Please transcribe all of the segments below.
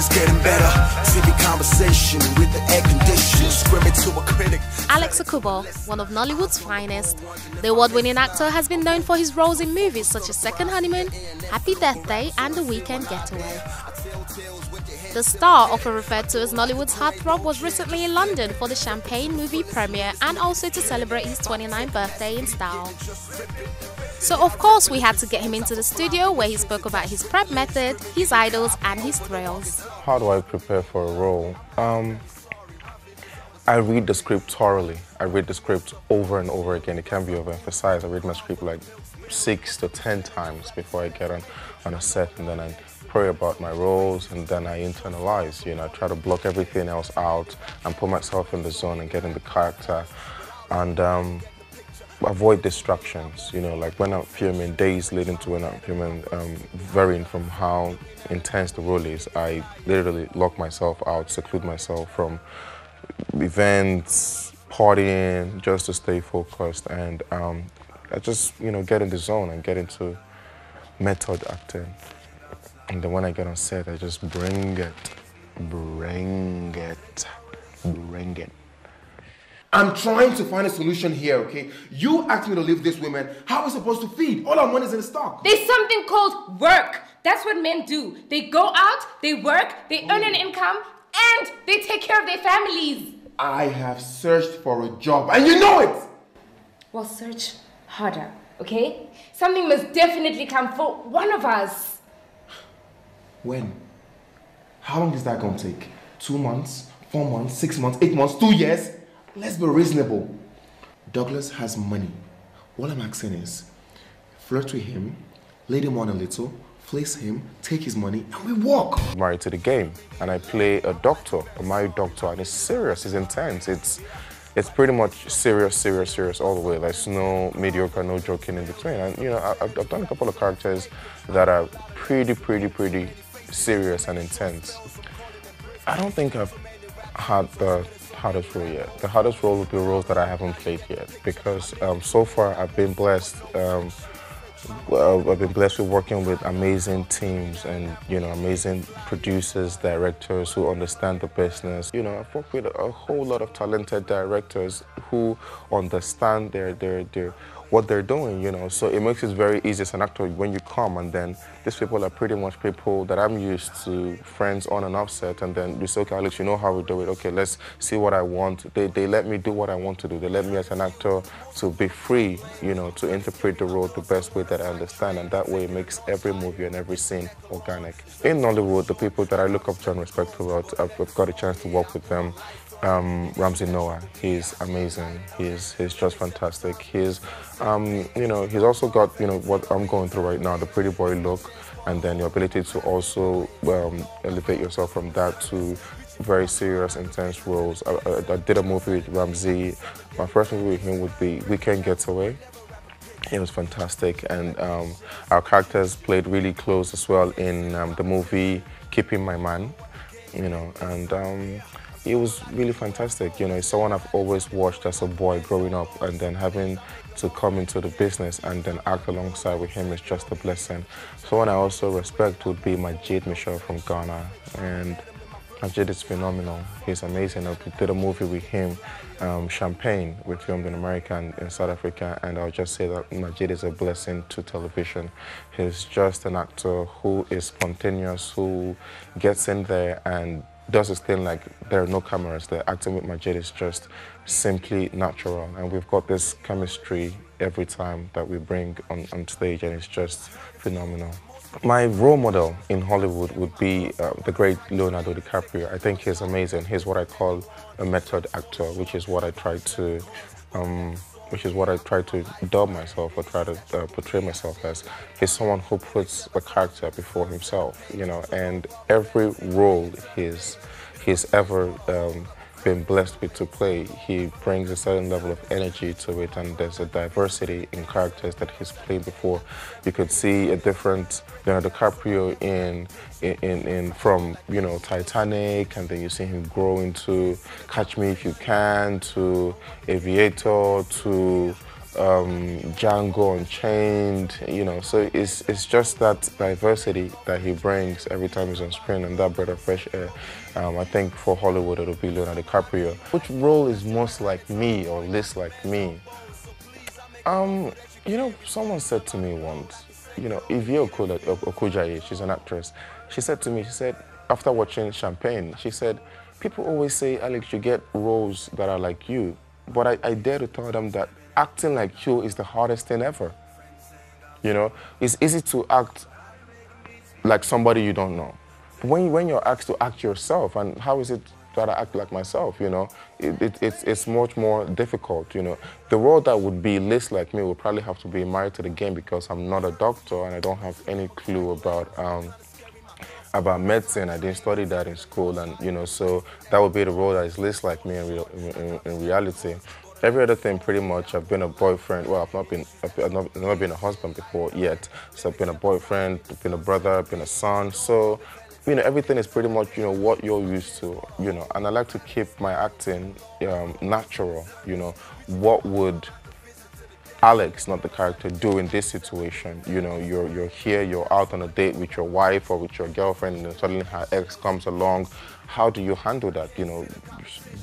is getting better. TV conversation with the air conditioning. Screaming to a critic. Alex Ekubo, one of Nollywood's finest. The award-winning actor has been known for his roles in movies such as Second Honeymoon, Happy Death Day and The Weekend Getaway. The star, often referred to as Nollywood's heartthrob, was recently in London for the Champagne movie premiere and also to celebrate his 29th birthday in style. So of course we had to get him into the studio where he spoke about his prep method, his idols and his thrills. How do I prepare for a role? I read the script thoroughly. I read the script over and over again. It can't be overemphasized. I read my script like 6 to 10 times before I get on a set, and then I pray about my roles, and then I internalize. I try to block everything else out and put myself in the zone and get in the character, and avoid distractions. Like when I'm filming, days leading to when I'm filming, varying from how intense the role is, I literally lock myself out, seclude myself from events, partying, just to stay focused, and I just get in the zone and get into method acting. And then when I get on set, I just bring it. I'm trying to find a solution here, okay? You asked me to leave this woman. How are we supposed to feed? All our money is in stock. There's something called work. That's what men do. They go out, they work, they earn an income, and they take care of their families. I have searched for a job, and you know it! Well, search harder, okay? Something must definitely come for one of us. When? How long is that going to take? 2 months? 4 months? 6 months? 8 months? 2 years? Let's be reasonable. Douglas has money. All I'm asking is, flirt with him, lead him on a little, fleece him, take his money, and we walk. I'm married to the game, and I play a doctor, a married doctor, and it's serious, it's intense. It's pretty much serious all the way. There's no mediocre, no joking in between. And I've done a couple of characters that are pretty serious and intense. I don't think I've had the hardest role yet. The hardest role would be roles that I haven't played yet, because so far I've been blessed. I've been blessed with working with amazing teams and amazing producers, directors who understand the business. I've worked with a whole lot of talented directors who understand what they're doing. So it makes it very easy as an actor when you come, and then these people are pretty much people that I'm used to, friends on and off set, and then you say, okay, Alex, you know how we do it. Okay, let's see what I want. They let me do what I want to do. They let me as an actor to be free, to interpret the role the best way that I understand, and that way it makes every movie and every scene organic. In Nollywood, the people that I look up to and respect a lot, I've got a chance to work with them. Ramsey Noah, he's amazing. He's just fantastic. He's he's also got what I'm going through right now, the pretty boy look, and then the ability to also elevate yourself from that to very serious, intense roles. I did a movie with Ramsey. My first movie with him would be Weekend Getaway. It was fantastic, and our characters played really close as well in the movie Keeping My Man, and it was really fantastic. It's someone I've always watched as a boy growing up, and then having to come into the business and then act alongside with him is just a blessing. Someone I also respect would be Majid Michelle from Ghana, and Majid is phenomenal. He's amazing. I did a movie with him, Champagne. We filmed in America and in South Africa, and I'll just say that Majid is a blessing to television. He's just an actor who is spontaneous, who gets in there and does his thing like there are no cameras. The acting with Majid is just simply natural, and we've got this chemistry every time that we bring on stage, and it's just phenomenal. My role model in Hollywood would be the great Leonardo DiCaprio. I think he's amazing. He's what I call a method actor, which is what I try to dub myself or try to portray myself as. He's someone who puts a character before himself, and every role he's ever been blessed with to play, he brings a certain level of energy to it, and there's a diversity in characters that he's played before. You could see a different Leonardo DiCaprio from Titanic, and then you see him grow into Catch Me If You Can, to Aviator, to Django Unchained, you know. So it's just that diversity that he brings every time he's on screen, and that breath of fresh air. I think for Hollywood it'll be Leonardo DiCaprio. Which role is most like me or least like me? You know, someone said to me once, you know, Ivy Okorie, she's an actress. She said to me, she said, after watching Champagne, she said, people always say, Alex, you get roles that are like you. But I dare to tell them that acting like you is the hardest thing ever. You know, it's easy to act like somebody you don't know. But when you're asked to act yourself, and how is it that I act like myself, you know, it's much more difficult, you know. The role that would be least like me would probably have to be Married to the Game, because I'm not a doctor and I don't have any clue about medicine. I didn't study that in school, and you know, so that would be the role that is least like me in reality. Every other thing, pretty much, I've been a boyfriend. Well, I've not been a husband before yet. So I've been a boyfriend, I've been a brother, I've been a son. So, you know, everything is pretty much, you know, what you're used to, you know. And I like to keep my acting natural, you know. What would Alex, not the character, do in this situation? You know, you're here, you're out on a date with your wife or with your girlfriend, and then suddenly her ex comes along. How do you handle that? You know,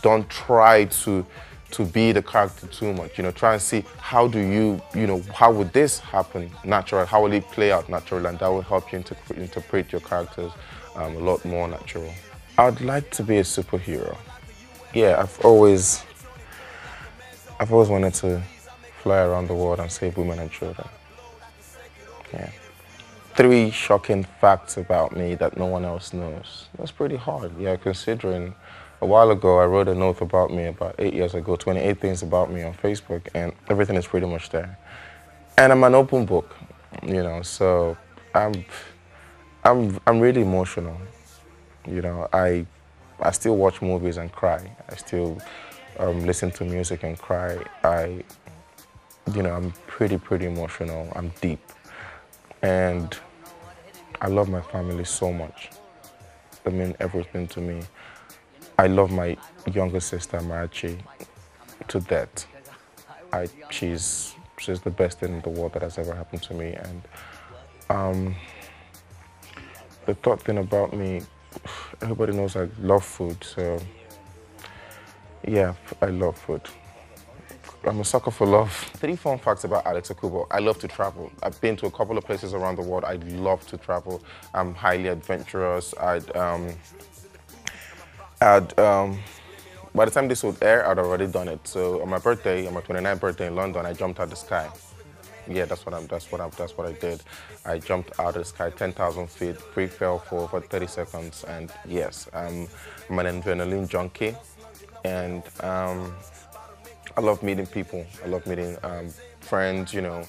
don't try to be the character too much. You know, try and see how do you know, how would this happen natural? How will it play out natural? And that will help you interpret your characters a lot more natural. I'd like to be a superhero. Yeah, I've always wanted to fly around the world and save women and children. Yeah. 3 shocking facts about me that no one else knows. That's pretty hard, yeah, considering a while ago I wrote a note about me about 8 years ago, 28 things about me on Facebook, and everything is pretty much there. And I'm an open book, you know, so I'm really emotional. You know, I still watch movies and cry. I still listen to music and cry. You know, I'm pretty emotional. I'm deep. And I love my family so much. They mean everything to me. I love my younger sister, Machi, to death. She's the best thing in the world that has ever happened to me. And the third thing about me, everybody knows I love food, so yeah, I love food. I'm a sucker for love. 3 fun facts about Alex Ekubo. I love to travel. I've been to a couple of places around the world. I love to travel. I'm highly adventurous. By the time this would air, I'd already done it. So on my birthday, on my 29th birthday in London, I jumped out of the sky. Yeah, that's what I did. I jumped out of the sky 10,000 feet, free fell for over 30 seconds, and yes, I'm an adrenaline junkie, and I love meeting people. I love meeting friends, you know,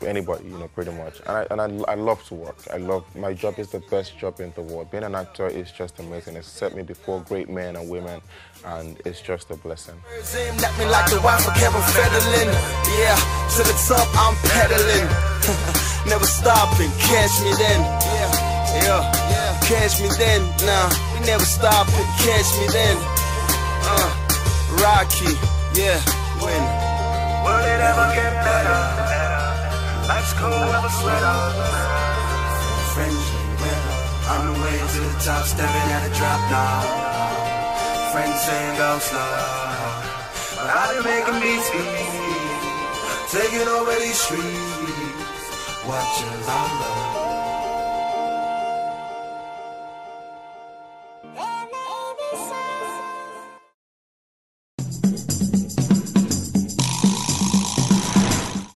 anybody, you know, pretty much. And I love to work. My job is the best job in the world. Being an actor is just amazing. It's set me before great men and women, and it's just a blessing. Knock me like the wife of Kevin Federline. Yeah, to the top I'm pedaling. Never stopping, catch me then. Yeah, catch me then. Nah, we never stop it, catch me then. Rocky, yeah, win. Will it ever get better? Life's cold, never sweater. Friendly weather, on the way to the top, stepping at a drop now. Friends saying go slow, but I've been making beats, taking over these streets. Watch as I love.